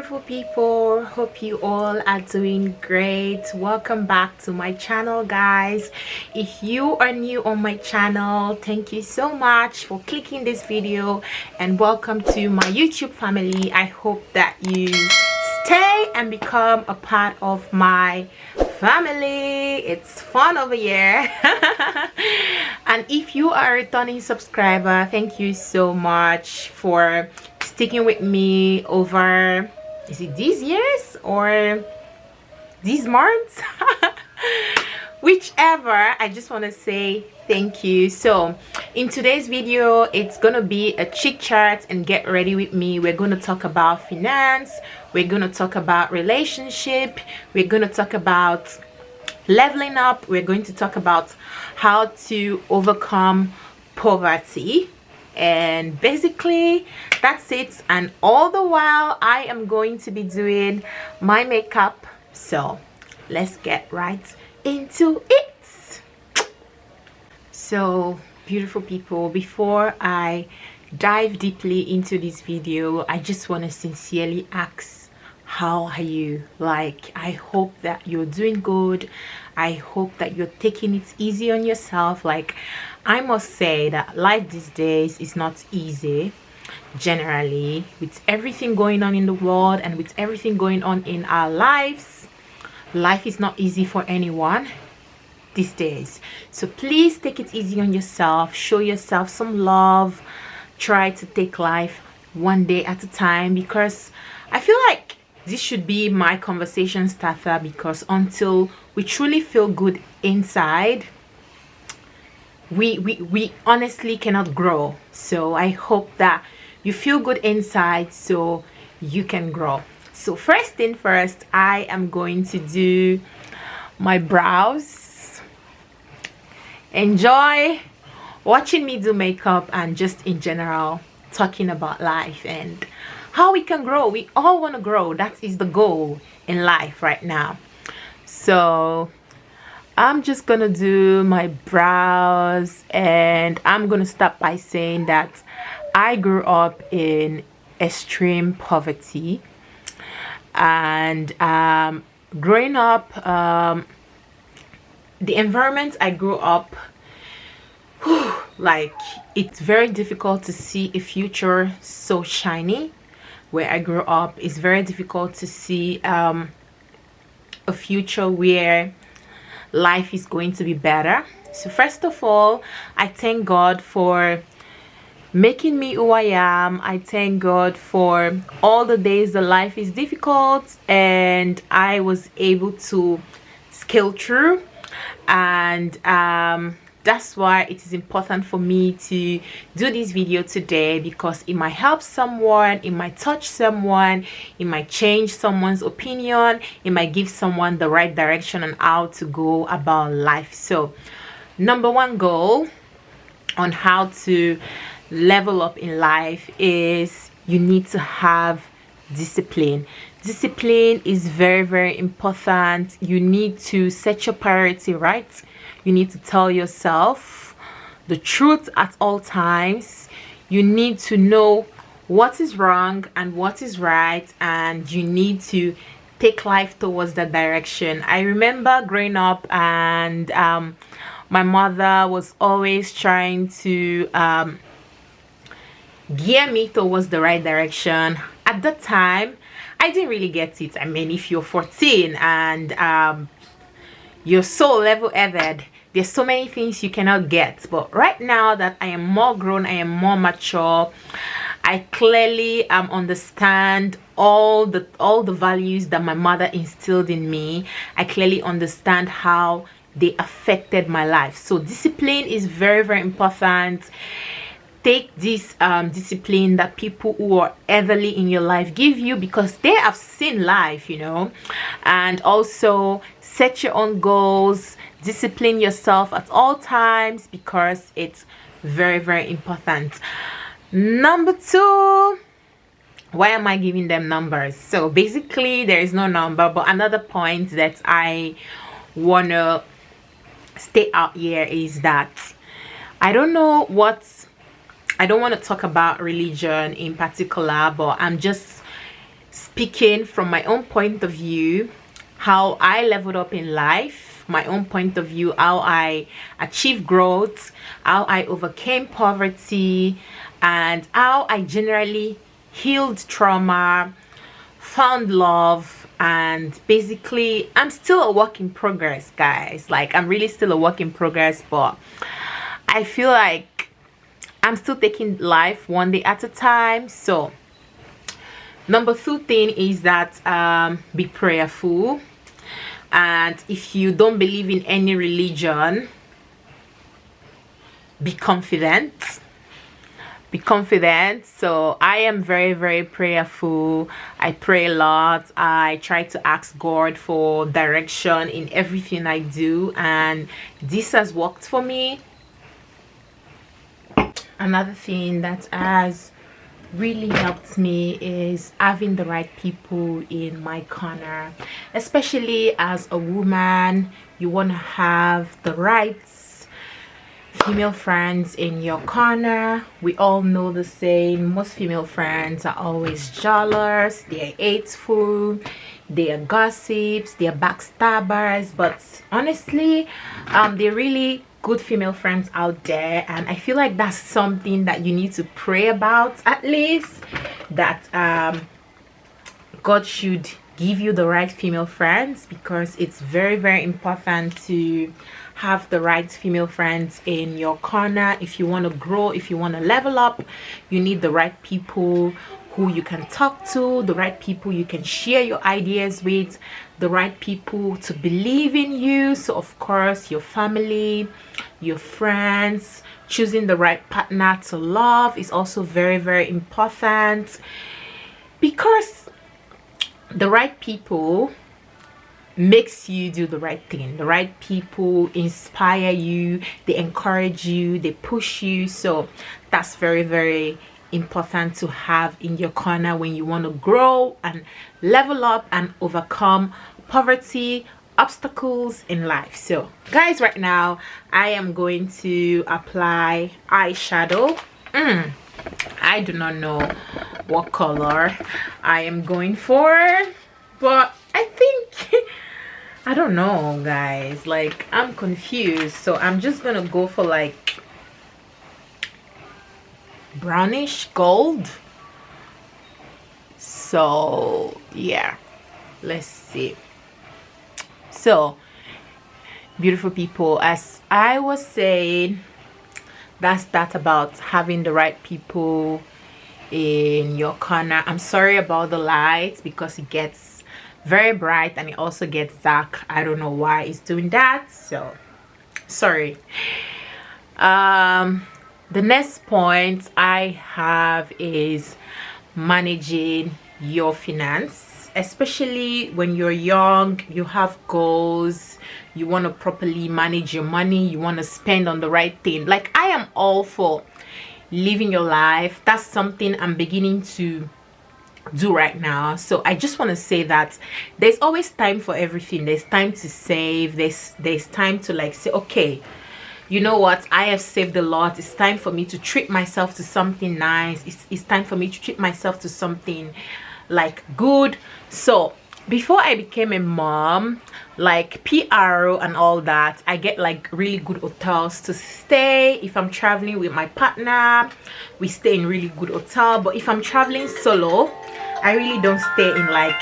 beautiful people, hope you all are doing great. Welcome back to my channel, guys. If you are new on my channel, thank you so much for clicking this video and welcome to my YouTube family. I hope that you stay and become a part of my family. It's fun over here. And if you are a returning subscriber, thank you so much for sticking with me over, is it these years or these months? Whichever, I just want to say thank you. So in today's video, it's gonna be a chit chat, and get ready with me. We're gonna talk about finance, we're gonna talk about relationship, we're gonna talk about leveling up, we're going to talk about how to overcome poverty, and basically that's it. And all the while I am going to be doing my makeup, so let's get right into it. So beautiful people, before I dive deeply into this video, I just want to sincerely ask, how are you? Like, I hope that you're doing good. I hope that you're taking it easy on yourself. Like, I must say that life these days is not easy. Generally, with everything going on in the world and with everything going on in our lives, life is not easy for anyone these days. So please take it easy on yourself. Show yourself some love. Try to take life one day at a time, because I feel like this should be my conversation starter, because until we truly feel good inside, we honestly cannot grow. So I hope that you feel good inside so you can grow. So first thing first, I am going to do my brows. Enjoy watching me do makeup and just in general talking about life and how we can grow. We all want to grow. That is the goal in life right now. So I'm just gonna do my brows, and I'm gonna start by saying that I grew up in extreme poverty, and growing up, the environment I grew up, like, it's very difficult to see a future so shiny. Where I grew up, it's very difficult to see a future where life is going to be better. So first of all, I thank God for making me who I am. I thank God for all the days the life is difficult and I was able to scale through. And that's why it is important for me to do this video today, because it might help someone, it might touch someone, it might change someone's opinion, it might give someone the right direction on how to go about life. So number one goal on how to level up in life is you need to have discipline. Discipline is very, very important. You need to set your priority right. You need to tell yourself the truth at all times. You need to know what is wrong and what is right, and you need to take life towards that direction. I remember growing up, and my mother was always trying to gear me towards the right direction. At that time, I didn't really get it. I mean, if you're 14 and you're so level-headed, there's so many things you cannot get. But right now that I am more grown, I am more mature, I clearly understand all the values that my mother instilled in me. I clearly understand how they affected my life. So discipline is very, very important. Take this discipline that people who are elderly in your life give you, because they have seen life, you know. And also set your own goals, discipline yourself at all times, because it's very, very important. Number two, why am I giving them numbers? So basically there is no number, but another point that I wanna stay out here is that I don't want to talk about religion in particular, but I'm just speaking from my own point of view, how I leveled up in life, my own point of view, how I achieved growth, how I overcame poverty, and how I generally healed trauma, found love. And basically, I'm still a work in progress, guys. Like, I'm really still a work in progress, but I feel like I'm still taking life one day at a time. So number 2 thing is that be prayerful. And if you don't believe in any religion, be confident. Be confident. So I am very, very prayerful. I pray a lot. I try to ask God for direction in everything I do, and this has worked for me. Another thing that has really helped me is having the right people in my corner. Especially as a woman, you want to have the right female friends in your corner. We all know the saying, most female friends are always jealous, they are hateful, they are gossips, they are backstabbers. But honestly, they're really good female friends out there, and I feel like that's something that you need to pray about, at least that God should give you the right female friends, because it's very, very important to have the right female friends in your corner. If you want to grow, if you want to level up, you need the right people who you can talk to, the right people you can share your ideas with, the right people to believe in you. So of course, your family, your friends, choosing the right partner to love is also very, very important, because the right people makes you do the right thing. The right people inspire you, they encourage you, they push you. So that's very, very important to have in your corner when you want to grow and level up and overcome poverty, obstacles in life. So guys, right now I am going to apply eyeshadow. I do not know what color I am going for, but I think I don't know, guys. Like, I'm confused, so I'm just gonna go for like brownish gold. So yeah, let's see. So beautiful people, as I was saying, that's that about having the right people in your corner. I'm sorry about the lights, because it gets very bright and it also gets dark. I don't know why it's doing that, so sorry. The next point I have is managing your finance. Especially when you're young, you have goals, you want to properly manage your money, you want to spend on the right thing. Like, I am all for living your life. That's something I'm beginning to do right now. So I just want to say that there's always time for everything. There's time to save, there's time to like say, okay, you know what, I have saved a lot, it's time for me to treat myself to something nice. It's time for me to treat myself to something like good. So before I became a mom, like PRO and all that, I get like really good hotels to stay. If I'm traveling with my partner, we stay in really good hotel. But if I'm traveling solo, I really don't stay in like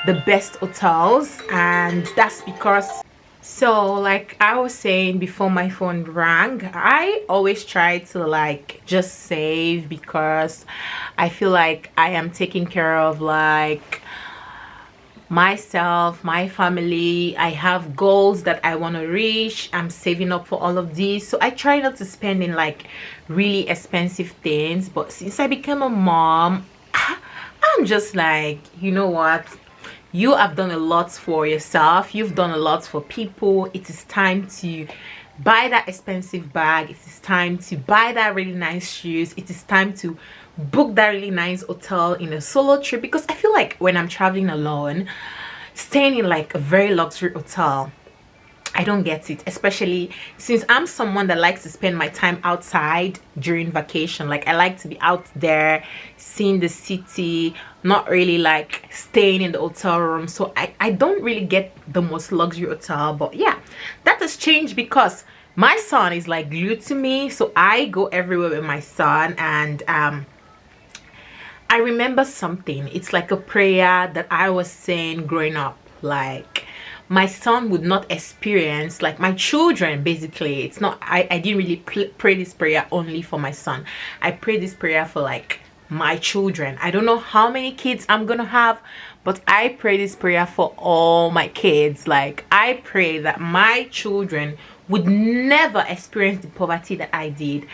the best hotels, and that's because, so like I was saying before my phone rang, I always try to like just save, because I feel like I am taking care of like myself, my family. I have goals that I want to reach. I'm saving up for all of these, so I try not to spend in like really expensive things. But since I became a mom, I'm just like, you know what, you have done a lot for yourself, you've done a lot for people. It is time to buy that expensive bag, it is time to buy that really nice shoes, it is time to book that really nice hotel in a solo trip. Because I feel like when I'm traveling alone, staying in like a very luxury hotel I don't get it, especially since I'm someone that likes to spend my time outside during vacation. Like, I like to be out there, seeing the city, not really like staying in the hotel room. So I don't really get the most luxury hotel. But yeah, that has changed because my son is like glued to me. So I go everywhere with my son. And I remember something. It's like a prayer that I was saying growing up. Like, my son would not experience, like my children, basically. It's not, I didn't really pray this prayer only for my son. I pray this prayer for like my children. I don't know how many kids I'm gonna have, but I pray this prayer for all my kids. Like, I pray that my children would never experience the poverty that I did.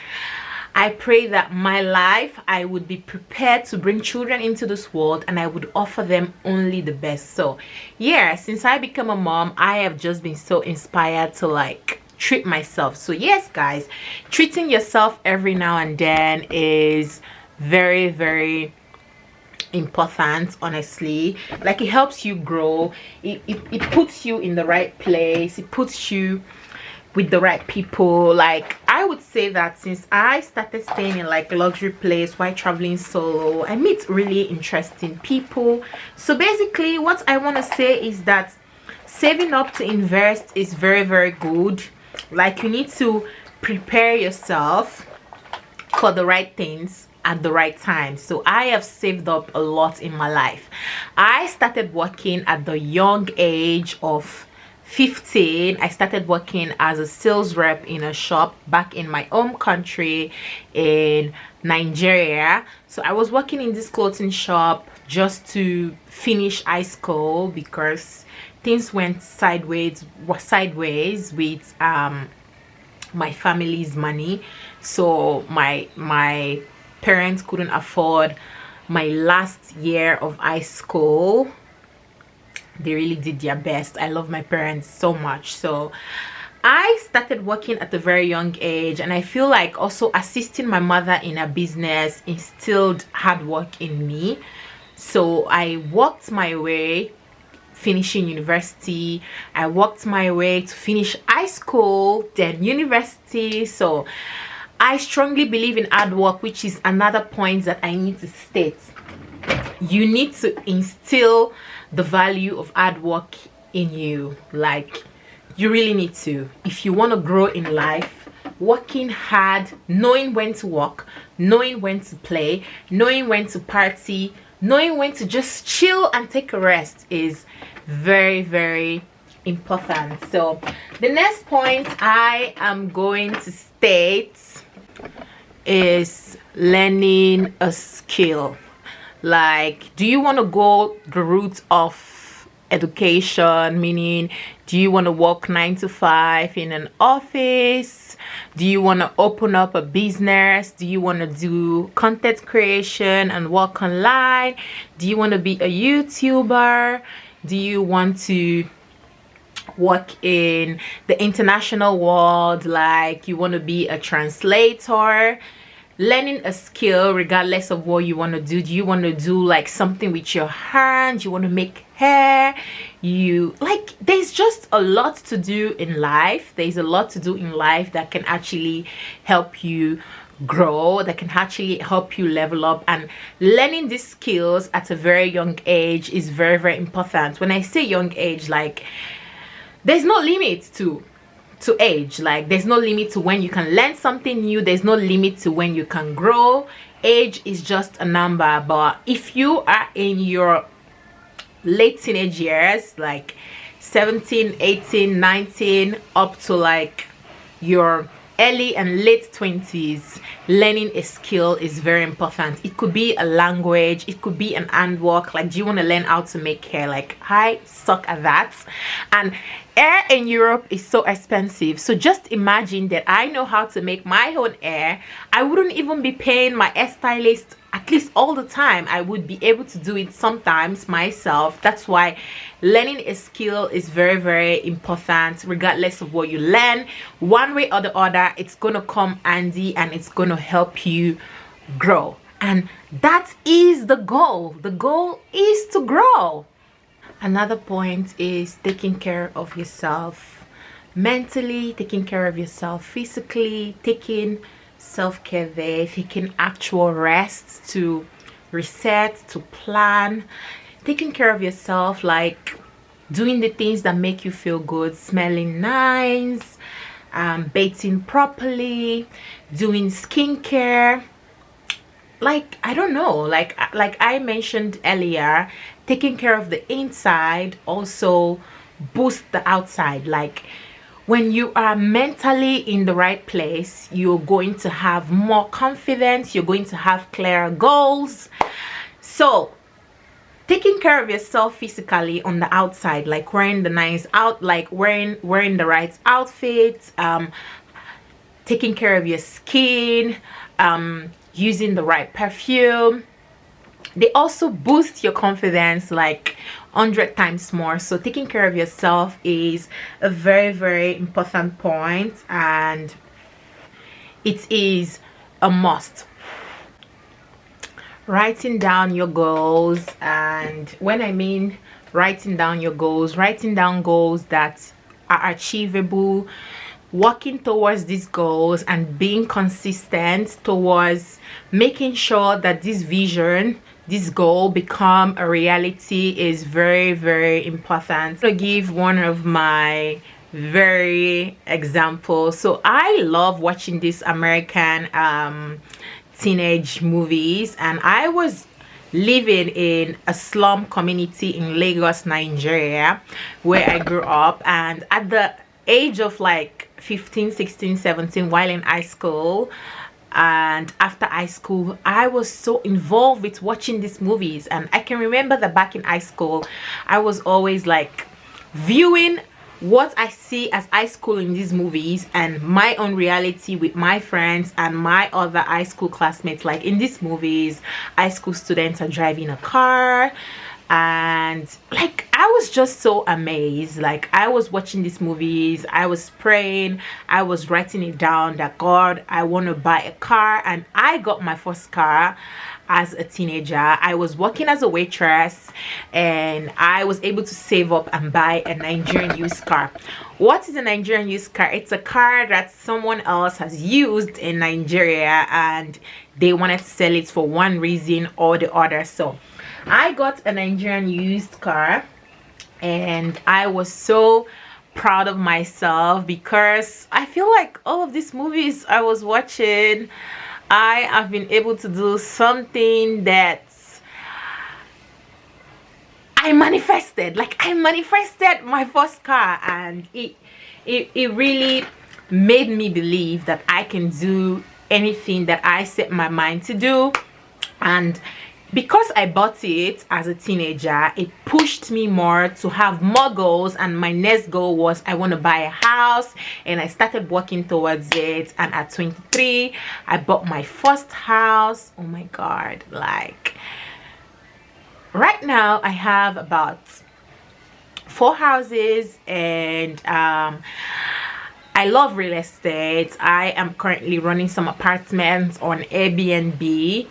I pray that my life, I would be prepared to bring children into this world, and I would offer them only the best. So yeah, since I become a mom, I have just been so inspired to like treat myself. So yes guys, treating yourself every now and then is very, very important, honestly. Like, it helps you grow. It puts you in the right place. It puts you with the right people. Like, I would say that since I started staying in like luxury place while traveling solo, I meet really interesting people. So basically what I want to say is that saving up to invest is very, very good. Like, you need to prepare yourself for the right things at the right time. So I have saved up a lot in my life. I started working at the young age of 15. I started working as a sales rep in a shop back in my home country in Nigeria. So I was working in this clothing shop just to finish high school because things went sideways with my family's money. So my parents couldn't afford my last year of high school. They really did their best. I love my parents so much. So I started working at a very young age, and I feel like also assisting my mother in her business instilled hard work in me. So I worked my way finishing university. I worked my way to finish high school, then university. So I strongly believe in hard work, which is another point that I need to state. You need to instill the value of hard work in you. Like, you really need to. If you want to grow in life, working hard, knowing when to work, knowing when to play, knowing when to party, knowing when to just chill and take a rest is very, very important. So the next point I am going to state is learning a skill. Like, do you want to go the route of education, meaning do you want to work 9 to 5 in an office? Do you want to open up a business? Do you want to do content creation and work online? Do you want to be a YouTuber? Do you want to work in the international world? Like, you want to be a translator? Learning a skill regardless of what you want to do. Do you want to do like something with your hands? You want to make hair? You like, there's just a lot to do in life. There's a lot to do in life that can actually help you grow, that can actually help you level up. And learning these skills at a very young age is very, very important. When I say young age, like, there's no limit to age. Like, there's no limit to when you can learn something new. There's no limit to when you can grow. Age is just a number. But if you are in your late teenage years, like 17, 18, 19, up to like your early and late 20s, learning a skill is very important. It could be a language, it could be an handwork. Like, do you want to learn how to make hair? Like, I suck at that, and hair in Europe is so expensive. So just imagine that I know how to make my own hair. I wouldn't even be paying my hairstylist at least all the time. I would be able to do it sometimes myself. That's why learning a skill is very, very important. Regardless of what you learn, one way or the other, it's gonna come handy and it's gonna help you grow. And that is the goal. The goal is to grow. Another point is taking care of yourself. mentally, taking care of yourself physically, taking self-care there, taking actual rest to reset, to plan, taking care of yourself, like doing the things that make you feel good, smelling nice, bathing properly, doing skincare. Like, I don't know, like I mentioned earlier, taking care of the inside also boosts the outside. Like, when you are mentally in the right place, you're going to have more confidence, you're going to have clearer goals. So taking care of yourself physically on the outside, like wearing the nice out, like wearing the right outfit, taking care of your skin, using the right perfume, they also boost your confidence like 100 times more. So taking care of yourself is a very, very important point, and it is a must. Writing down your goals, and when I mean writing down your goals, writing down goals that are achievable, working towards these goals and being consistent towards making sure that this vision, this goal become a reality is very, very important. To give one of my very examples, so I love watching this American teenage movies, and I was living in a slum community in Lagos, Nigeria, where I grew up. And at the age of like 15, 16, 17, while in high school and after high school, I was so involved with watching these movies. And I can remember that back in high school, I was always like viewing what I see as high school in these movies and my own reality with my friends and my other high school classmates. Like in these movies, high school students are driving a car, and like I was just so amazed. Like I was watching these movies, I was praying, I was writing it down that God, I want to buy a car. And I got my first car as a teenager. I was working as a waitress, and I was able to save up and buy a Nigerian used car. What is a Nigerian used car? It's a car that someone else has used in Nigeria and they wanted to sell it for one reason or the other. So I got a Nigerian used car, and I was so proud of myself because I feel like all of these movies I was watching, I have been able to do something that I manifested. Like I manifested my first car, and it really made me believe that I can do anything that I set my mind to do. And because I bought it as a teenager, it pushed me more to have more goals. And my next goal was I want to buy a house, and I started working towards it. And at 23, I bought my first house. Oh my God, like right now I have about 4 houses, and I love real estate. I am currently running some apartments on Airbnb,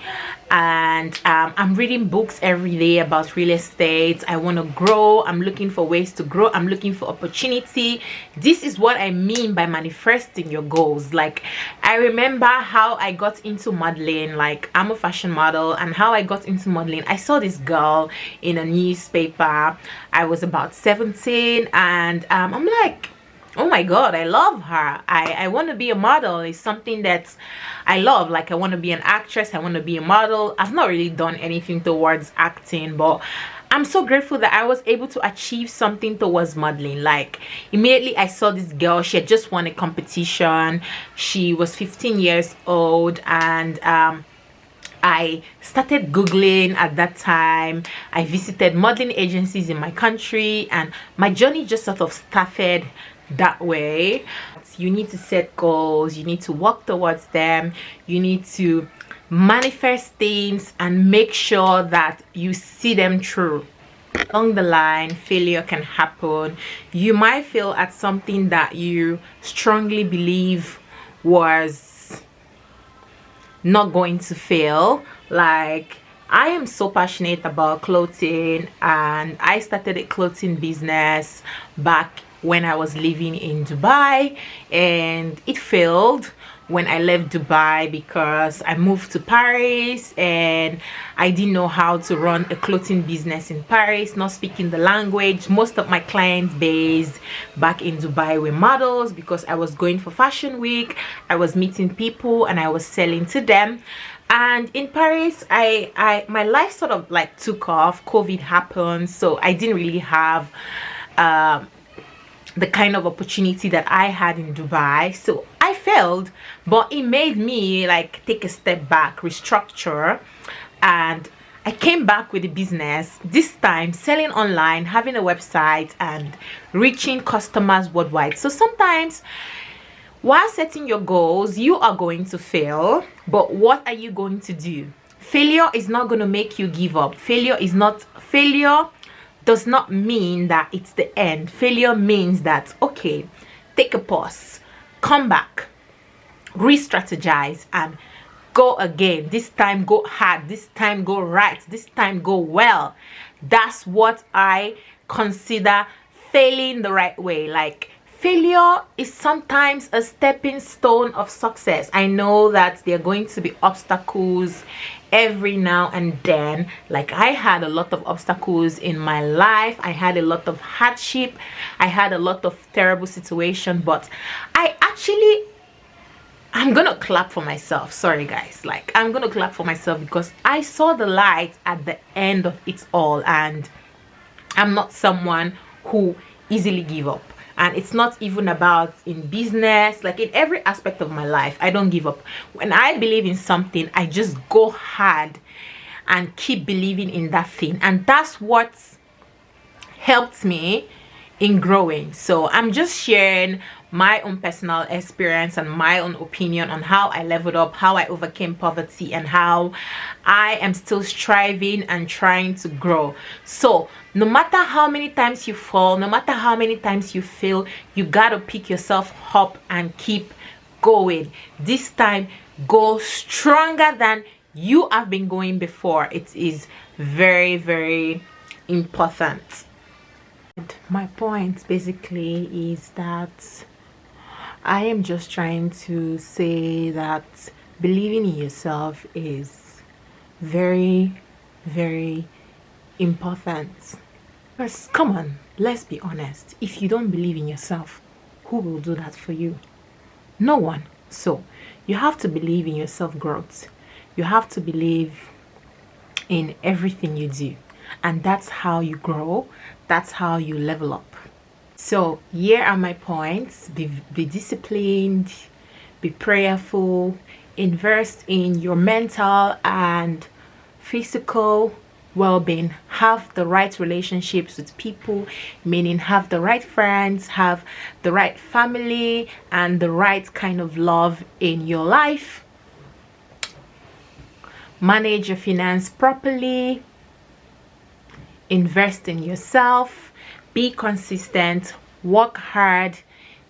and I'm reading books every day about real estate. I want to grow. I'm looking for ways to grow. I'm looking for opportunity. This is what I mean by manifesting your goals. Like I remember how I got into modeling. Like I'm a fashion model, and how I got into modeling, I saw this girl in a newspaper. I was about 17, and I'm like, oh my God, I love her. I want to be a model. It's something that I love. Like I want to be an actress, I want to be a model. I've not really done anything towards acting, but I'm so grateful that I was able to achieve something towards modeling. Like immediately I saw this girl, she had just won a competition. She was 15 years old, and I started Googling at that time. I visited modeling agencies in my country, and my journey just sort of started that way. You need to set goals, you need to work towards them, you need to manifest things and make sure that you see them through. Along the line, failure can happen. You might fail at something that you strongly believe was not going to fail. Like I am so passionate about clothing, and I started a clothing business back when I was living in Dubai, and it failed when I left Dubai because I moved to Paris and I didn't know how to run a clothing business in Paris, not speaking the language. Most of my clients based back in Dubai were models because I was going for fashion week, I was meeting people and I was selling to them. And in Paris, my life sort of like took off. COVID happened, so I didn't really have the kind of opportunity that I had in Dubai. So I failed, but it made me like take a step back, restructure, and I came back with the business, this time selling online, having a website and reaching customers worldwide. So sometimes while setting your goals, you are going to fail, but what are you going to do? Failure is not going to make you give up. Failure does not mean that it's the end. Failure means that, okay, take a pause, come back, re-strategize, and go again. This time go hard, this time go right, this time go well. That's what I consider failing the right way. Like, failure is sometimes a stepping stone of success. I know that there are going to be obstacles every now and then. Like, I had a lot of obstacles in my life, I had a lot of hardship, I had a lot of terrible situation, but I'm gonna clap for myself. Sorry guys, like, I'm gonna clap for myself because I saw the light at the end of it all, and I'm not someone who easily give up. And it's not even about in business, like in every aspect of my life, I don't give up. When I believe in something, I just go hard and keep believing in that thing. And that's what helped me in growing. So I'm just sharing my own personal experience and my own opinion on how I leveled up, how I overcame poverty, and how I am still striving and trying to grow. So no matter how many times you fall, no matter how many times you fail, you gotta pick yourself up and keep going. This time, go stronger than you have been going before. It is very, very important. My point basically is that I am just trying to say that believing in yourself is very, very important. Because come on, let's be honest, if you don't believe in yourself, who will do that for you? No one. So you have to believe in your self-growth. You have to believe in everything you do, and that's how you grow, that's how you level up. So here are my points. Be disciplined, be prayerful, invest in your mental and physical well-being, have the right relationships with people, meaning have the right friends, have the right family, and the right kind of love in your life. Manage your finance properly, invest in yourself, be consistent, work hard,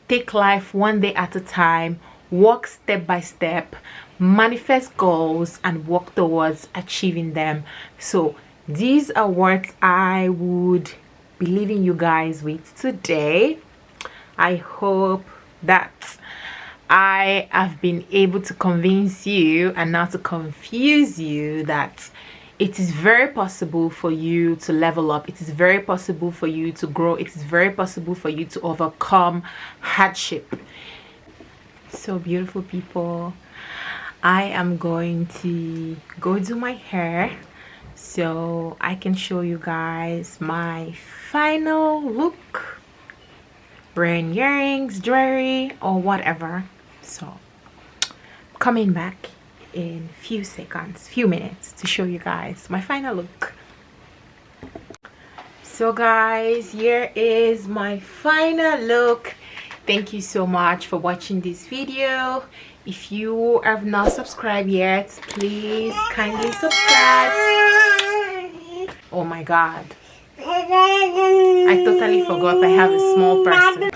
take life one day at a time, work step by step, manifest goals, and work towards achieving them. So these are what I would be leaving you guys with today. I hope that I have been able to convince you and not to confuse you that it is very possible for you to level up. It is very possible for you to grow. It is very possible for you to overcome hardship. So beautiful people, I am going to go do my hair so I can show you guys my final look, wearing earrings, jewelry, or whatever. So coming back in few minutes to show you guys my final look. So guys, here is my final look. Thank you so much for watching this video. If you have not subscribed yet, please kindly subscribe. Oh my god, I totally forgot I have a small person.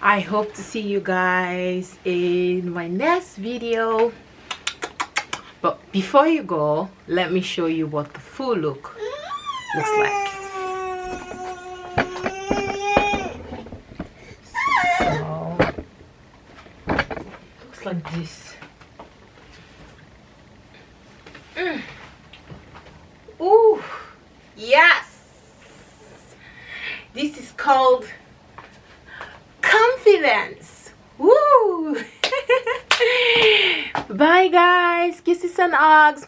I hope to see you guys in my next video. But before you go, let me show you what the full look looks like. this? Ooh, yes, this is called confidence. Woo. Bye guys, kisses and hugs.